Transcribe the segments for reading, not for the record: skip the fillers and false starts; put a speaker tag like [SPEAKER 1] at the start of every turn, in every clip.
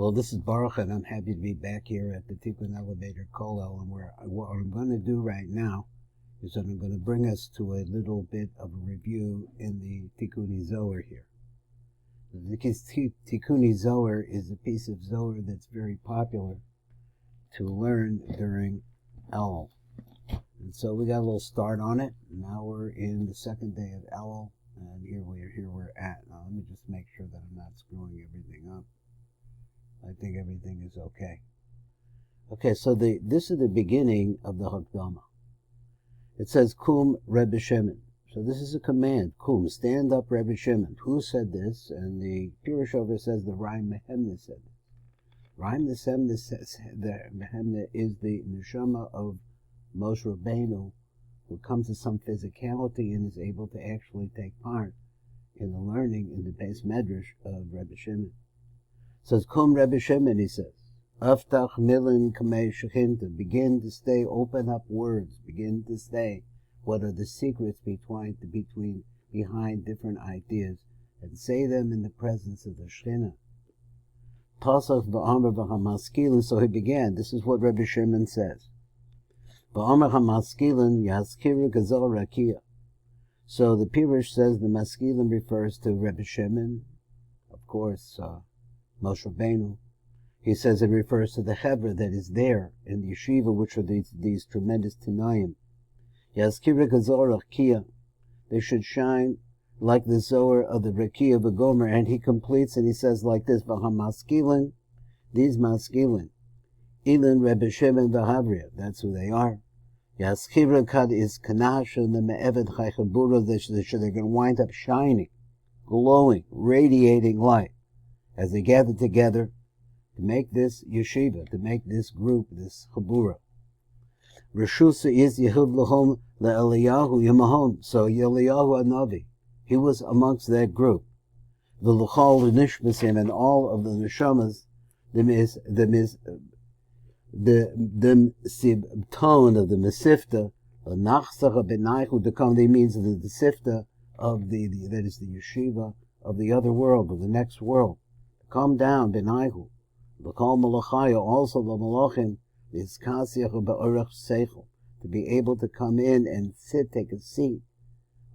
[SPEAKER 1] Well, this is Baruch, and I'm happy to be back here at the Tikunei Elevator Kollel, and what I'm going to do right now is that I'm going to bring us to a little bit of a review in the Tikunei Zohar here. The Tikunei Zohar is a piece of Zohar that's very popular to learn during Elul. And so we got a little start on it. Now we're in the second day of Elul, and here we're at. Now let me just make sure that I'm not screwing everything up. I think everything is okay. Okay, so this is the beginning of the Hakdama. It says, Kum Rebbe Shimon. So this is a command. Kum, stand up, Rebbe Shimon. Who said this? And the Pirush over says the Raim Mehemna said this. Raim Mehemna is the neshama of Moshe Rabbeinu, who comes to some physicality and is able to actually take part in the learning in the base medrash of Rebbe Shimon. Says, Kum Rebbe Shimon, he says, Aftach milin kamei shechinta, begin to stay, open up words, begin to stay what are the secrets behind different ideas, and say them in the presence of the Shekhinah. Tasach v'amar v'hamaskilin, so he began, this is what Rebbe Shimon says. V'amar hamaskilin yaskiru gazal rakia. So the Pirush says the maskilin refers to Rebbe Shimon, of course, Moshe Rabbeinu. He says it refers to the Hebra that is there in the yeshiva, which are these tremendous Tanaim. Yazkira Gazor Rakia. They should shine like the Zohar of the Rakia V'Gomer. And he completes and he says like this, V'hamaskilin, these maskilin, Ilin Rebbe Shimon V'Havriya, that's who they are. Yazkira Kad is Kanash and the Me'evet Chaychabura, they're going to wind up shining, glowing, radiating light, as they gather together to make this yeshiva, to make this group, this chabura. Reshusa is Yehud Lahom LeEliyahu Yemahon. So Eliyahu Hanavi, he was amongst that group. The L'chol Nishmasim, and all of the neshamas, the tone of the Mesifta, the Nachsacha Benaychu, to come, they means the Sifta of that is the yeshiva of the other world, of the next world. Come down, Benayhu. L'kol malachaya, also the malachim, is kasiyach ba'orach seichel, to be able to come in and take a seat.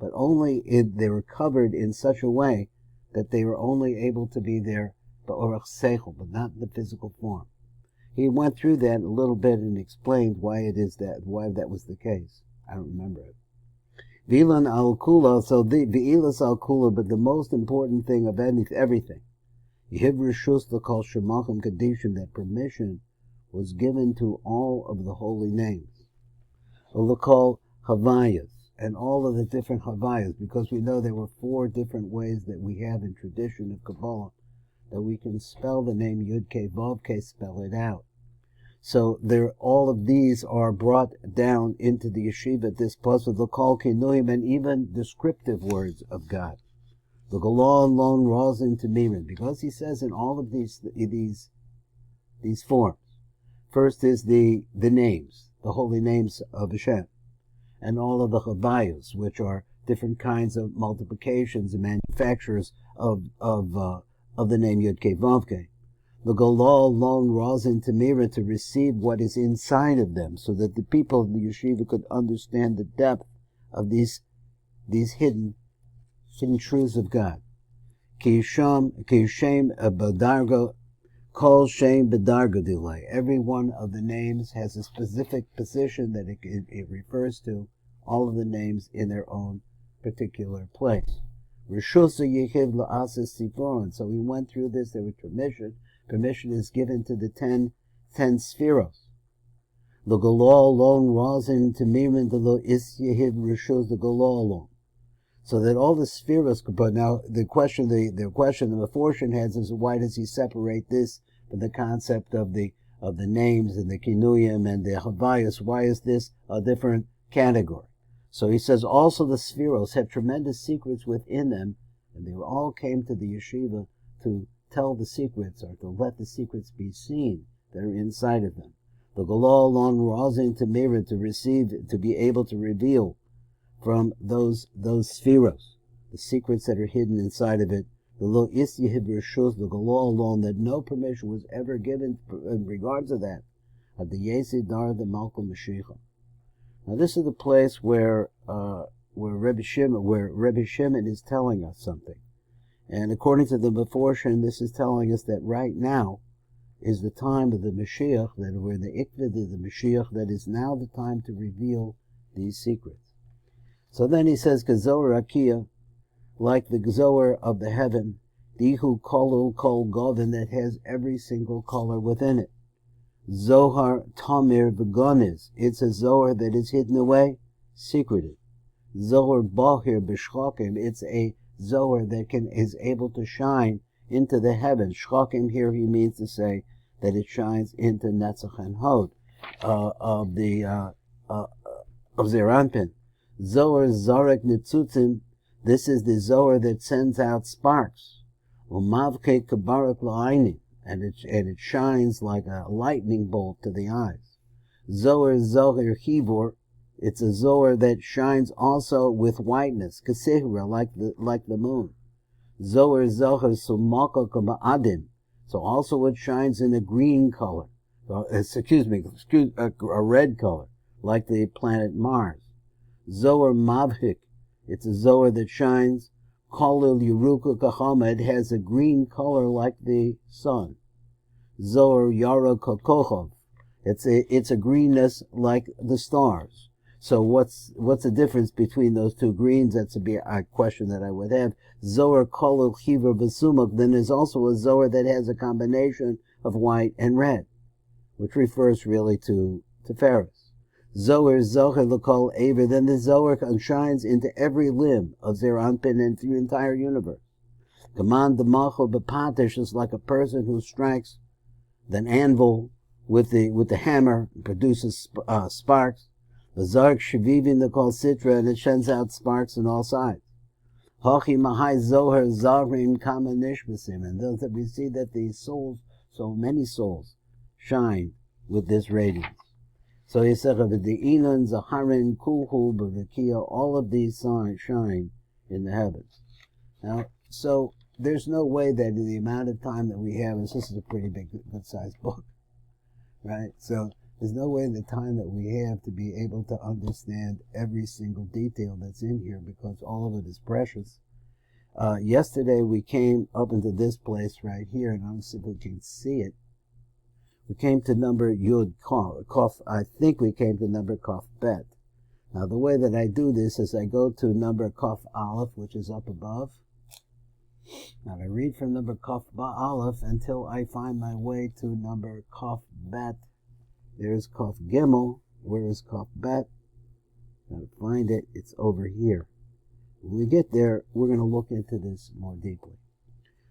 [SPEAKER 1] But only they were covered in such a way that they were only able to be there ba'orach seichel, but not in the physical form. He went through that a little bit and explained why that was the case. I don't remember it. Vilan al kula, so the v'ilas al kula, but the most important thing of everything, Yehiv the call Shemachim Kadishim, that permission was given to all of the holy names. Call Havayas, and all of the different Havayas, because we know there were 4 different ways that we have in tradition of Kabbalah that we can spell the name Yud-Kei Vav-Kei, spell it out. So all of these are brought down into the yeshiva at this plus of the Kol Kinuim, and even descriptive words of God. The Galal alone rolls into Miran, because he says in all of these forms. First is the names, the holy names of Hashem, and all of the Chavayos, which are different kinds of multiplications and manufacturers of the name Yud-Kei Vav-Kei. The Galal alone rolls into Miran to receive what is inside of them, so that the people of the yeshiva could understand the depth of these hidden truths of God. Ki Shem B'darga, Kol Shem B'darga Dilay. Every one of the names has a specific position that it refers to, all of the names in their own particular place. Rishusa Yehiv La'asas Siforon. So we went through this, there was permission. Permission is given to the 10 spheros. The Galal alone rolls into Miran, the Lo Is Yehiv Rishus, the Galal alone. So that all the spheros could put. Now the question the Meforshim has is, why does he separate this from the concept of the names and the kinuyim and the havayas? Why is this a different category? So he says also the spheros have tremendous secrets within them, and they all came to the yeshiva to tell the secrets, or to let the secrets be seen that are inside of them. The Galal alone rising to Mirror to be able to reveal from those spheros, the secrets that are hidden inside of it, the lo isyeh b'rshus, the law alone, that no permission was ever given in regards to that, at the Yesidar the Malkum Mashiach. Now this is the place where Rebbe Shimon is telling us something. And according to the Meforshim, this is telling us that right now is the time of the Mashiach, that we're in the Ikvid of the Mashiach, that is now the time to reveal these secrets. So then he says, Zohar Akiyah, like the Zohar of the heaven, Dihu Kolul Kol Govin, that has every single color within it. Zohar Tamir V'Goniz, it's a Zohar that is hidden away, secreted. Zohar Bahir B'Shchokim, it's a Zohar that is able to shine into the heavens. Shchokim here he means to say that it shines into Netzach and Hod of Zeranpin. Zohar Zarek Nitzutzim, this is the Zohar that sends out sparks. Umavke Kabarak La'aynim, and it shines like a lightning bolt to the eyes. Zohar Zohar Chivor, it's a Zohar that shines also with whiteness, Kesehra, like the moon. Zohar Zohar Sumaka Kama'adim, so also it shines in a green color, a red color, like the planet Mars. Zohar Mavhik, it's a Zohar that shines, Kolil Yeruka Kahama, it has a green color like the sun. Zohar Yara Kokochov, it's a greenness like the stars. So what's the difference between those two greens? That's a question that I would have. Zohar Kolil Chiver Basumuk, then there's also a Zohar that has a combination of white and red, which refers really to Tiferes. Zohar Zohar L'Kol Aver, then the Zohar shines into every limb of Zeranpin and the entire universe. Command the Macho B'Patish is like a person who strikes an anvil with the hammer and produces sparks. The Zark Shavivin L'Kol Sitra, and it sends out sparks on all sides. Hochi Mahai Zohar Zarim Kama Nishmasim, and those that we see that the souls, so many souls, shine with this radiance. So he said, V'di'inan, Zaharin, Kulhu, B'Vikia, all of these signs shine in the heavens. Now, so there's no way that in the amount of time that we have, and this is a pretty good-sized book, right? So there's no way in the time that we have to be able to understand every single detail that's in here, because all of it is precious. Yesterday we came up into this place right here, and I'll see if we can see it. We came to number Yud Kof. I think we came to number Kof Bet. Now the way that I do this is I go to number Kof Aleph, which is up above. Now I read from number Kof Aleph until I find my way to number Kof Bet. There's Kof Gimel. Where is Kof Bet? Now to find it, it's over here. When we get there, we're going to look into this more deeply.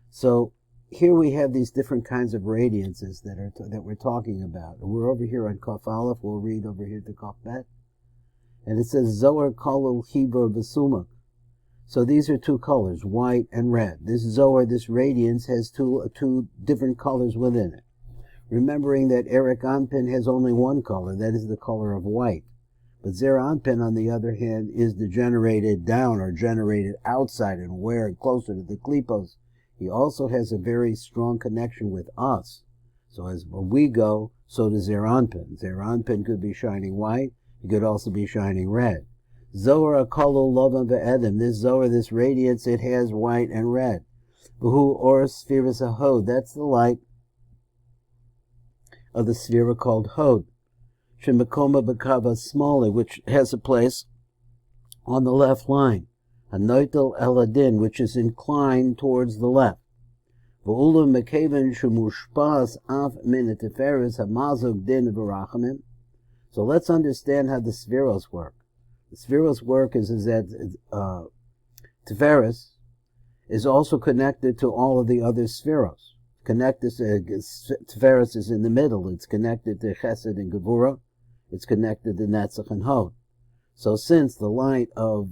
[SPEAKER 1] So here we have these different kinds of radiances that we're talking about. We're over here on Kof Aleph. We'll read over here to Kof Bet. And it says Zohar Kolul Chivor B'Sumak. So these are two colors, white and red. This Zohar, this radiance, has two different colors within it. Remembering that Eric Anpin has only one color, that is the color of white. But Zer Anpin, on the other hand, is degenerated down or generated outside and where closer to the Klipos. He also has a very strong connection with us. So as we go, so does Zer Anpin. Zer Anpin could be shining white. He could also be shining red. Zohar Akolo Lovan Ve'edim. This Zohar, this radiance, it has white and red. Behu Or Spheres Hod. That's the light of the sphere called Hod. Shemekoma Bekava Smali, which has a place on the left line. Anoitel Eladin, which is inclined towards the left. V'ulam Mekaven Shemushpas Af Min Tiferes Hamazog Din V'Rachamim. So let's understand how the spheros work. The spheros work is that Tiferes is also connected to all of the other spheros. Tiferes is in the middle. It's connected to Chesed and Gevurah. It's connected to Netzach and Hod. So since the light of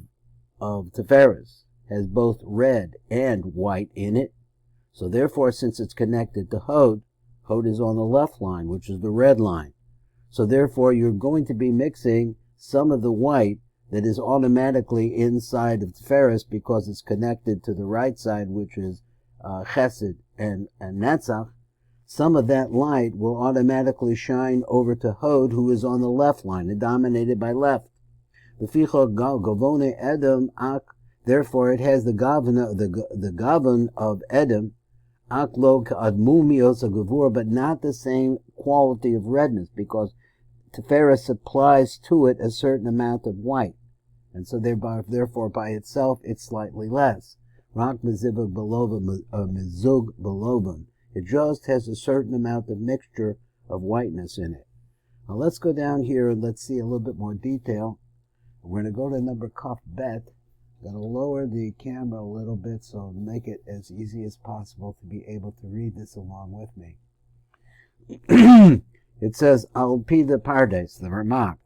[SPEAKER 1] Tiferes has both red and white in it, so therefore since it's connected to Hod, Hod is on the left line, which is the red line. So therefore you're going to be mixing some of the white that is automatically inside of Tiferes because it's connected to the right side, which is Chesed and Netzach, some of that light will automatically shine over to Hod, who is on the left line and dominated by left. The Ficha Gavone Edom Ak, therefore it has the Gavon of Edom, Ak lo Admumios of Gavur, but not the same quality of redness, because Tiferes supplies to it a certain amount of white, and so therefore by itself it's slightly less. Rak mizivug mizug belovan. It just has a certain amount of mixture of whiteness in it. Now let's go down here and let's see a little bit more detail. We're going to go to number Kaf Bet. I'm going to lower the camera a little bit so make it as easy as possible to be able to read this along with me. It says, Al Pida Pardes, the Ramak.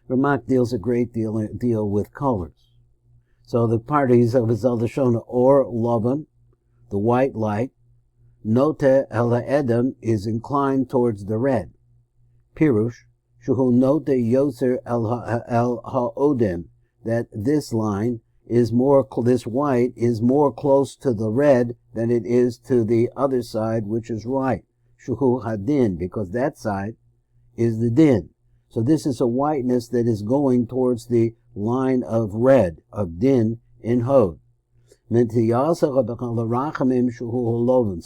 [SPEAKER 1] Ramak deals a great deal with colors. So the parties of his Shona or Lavan, the white light, Note El Edom is inclined towards the red. Pirush, Shuhu Note Yoser El Ha'odim, that this line is this white is more close to the red than it is to the other side, which is white. Shuhu Hadin, because that side is the din. So this is a whiteness that is going towards the line of red, of din, in Hod. So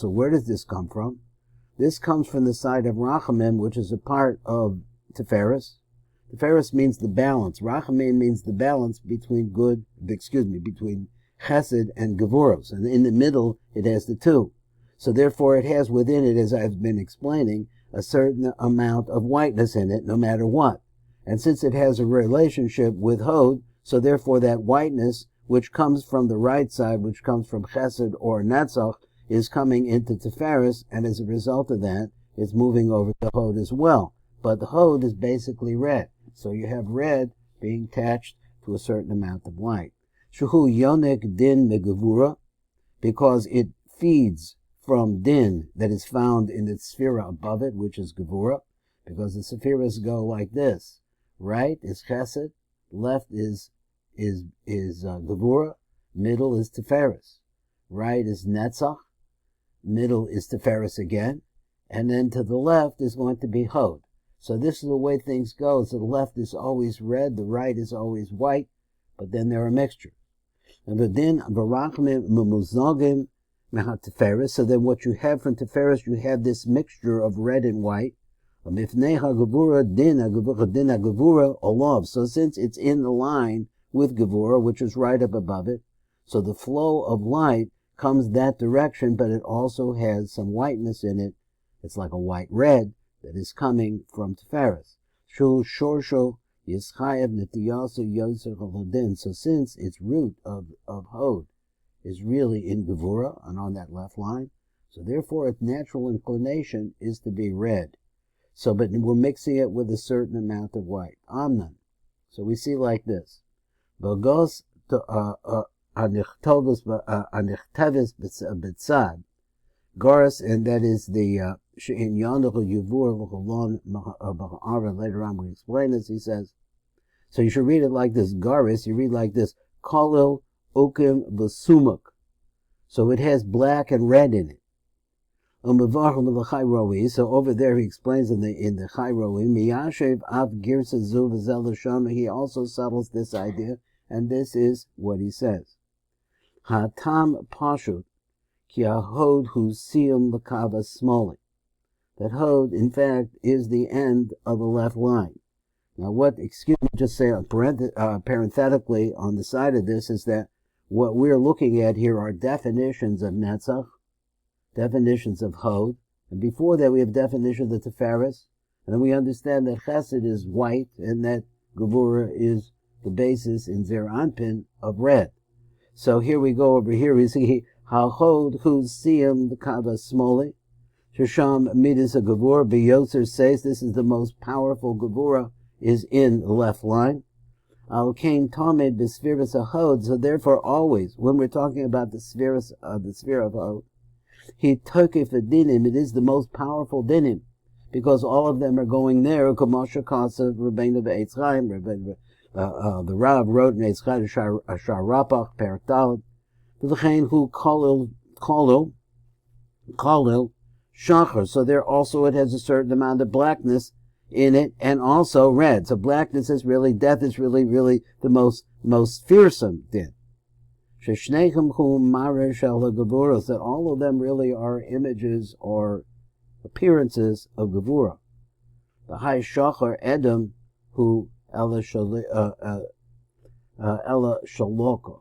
[SPEAKER 1] where does this come from? This comes from the side of Rachamim, which is a part of Tiferes. Tiferes means the balance. Rachamim means the balance between between Chesed and Gevuros. And in the middle, it has the two. So therefore, it has within it, as I've been explaining, a certain amount of whiteness in it, no matter what. And since it has a relationship with Hod, so therefore that whiteness, which comes from the right side, which comes from Chesed or Netzach, is coming into Tiferes, and as a result of that, it's moving over to Hod as well. But the Hod is basically red. So you have red being attached to a certain amount of white. Shuhu yonek din megavura, because it feeds from din that is found in the sphera above it, which is Gevura, because the spheres go like this. Right is Chesed, left is Gevura, middle is Tiferes. Right is Netzach, middle is Tiferes again, and then to the left is going to be Hod. So this is the way things go. So the left is always red, the right is always white, but then there are mixtures. And then Barachim Mumuzogim Mehat so then what you have from Tiferes, you have this mixture of red and white. So since it's in the line with Gevura, which is right up above it, so the flow of light comes that direction, but it also has some whiteness in it. It's like a white red that is coming from Tiferes. So since its root of Hod is really in Gevura and on that left line, so therefore its natural inclination is to be red. So, but we're mixing it with a certain amount of white. Amnan. So we see like this. Bogos anichtavis b'tzad. Goris, and that is the she'in yonach yuvur v'cholon b'ha'ara. Later on we explain this. He says, so you should read it like this. Goris, you read like this. Kolil ukim v'sumuk. So it has black and red in it. So over there he explains in the Chayroi, Miyashev av girsa zu v'zel l'shama. He also settles this idea, and this is what he says. Hatam pashut ki hahod hu siyum l'kava smoli. That Hod, in fact, is the end of the left line. Now just say parenthetically on the side of this is that what we're looking at here are definitions of Netzach, definitions of Hod, and before that we have definitions of Tiferes, and then we understand that Chesed is white, and that Gevura is the basis in Zer Anpin of red. So here we go over here, we see Hod hu siyum l'kava smoli. Shasham Midas a Gevura, B'Yoser says this is the most powerful Gevura, is in the left line. Al Kain Tamed B'Spheres Hod, so therefore always, when we're talking about the sphere of Hod, he tokef a dinim, it is the most powerful dinim, because all of them are going there. Kamasha Kasa, Rabbeinu Be'etz Chaim, the Rav wrote in Eitz Chaim, Ashar Rapach, Pertalad, V'chein hu kolil Kolil, Shachar. So there also it has a certain amount of blackness in it, and also red. So blackness is really, death is really the most fearsome din. Sheshnechem hu mare shel hagevura, that all of them really are images or appearances of Gevura. The high Shachar Edom who Ella Shaloko.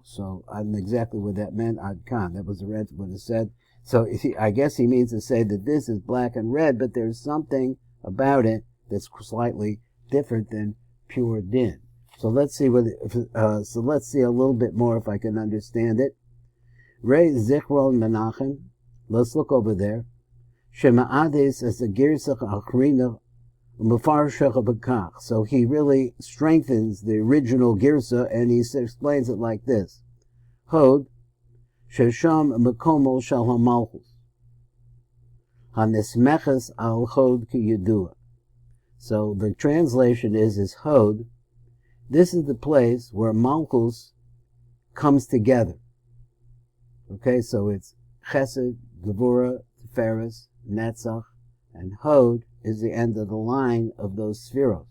[SPEAKER 1] So I don't know exactly what that meant. Ad Khan. That was the red what it said. So I guess he means to say that this is black and red, but there's something about it that's slightly different than pure din. So let's see let's see a little bit more if I can understand it. Rei Zichron Menachem. Let's look over there. Shema'ades as the Girsach Achrina Mefarshach Bekach. So he really strengthens the original Girsa and he explains it like this. Hod Shesham Mekomol Shal HaMalchus Hanesmeches Al Hod Ki Yedua. So the translation is Hod. This is the place where Malchus comes together. Okay, so it's Chesed, Gevura, Tiferes, Netzach, and Hod is the end of the line of those spheros.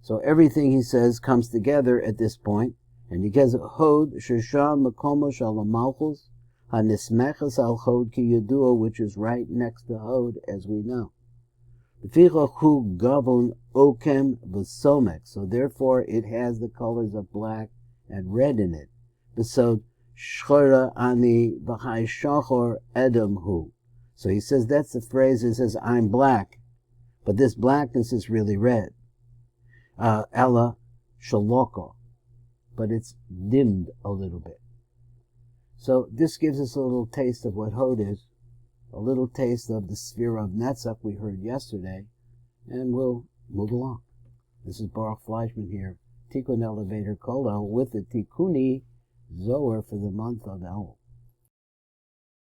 [SPEAKER 1] So everything he says comes together at this point, and he gets Hod, Shesham, Mekomo, Shalom Malchus, Hanismeches al Hod Ki Yedua, which is right next to Hod, as we know. Hu Gavon Okem V'Somek. So therefore it has the colors of black and red in it. Besod Shchora Ani V'Chai Shachor Edom Hu. So he says that's the phrase. It says I'm black, but this blackness is really red. Ella Shaloko, but it's dimmed a little bit. So this gives us a little taste of what Hod is. A little taste of the sphere of Netzach we heard yesterday, and we'll move along. This is Baruch Fleischman here, Tikkun Elevator Kollel with the Tikunei Zohar for the month of Elul.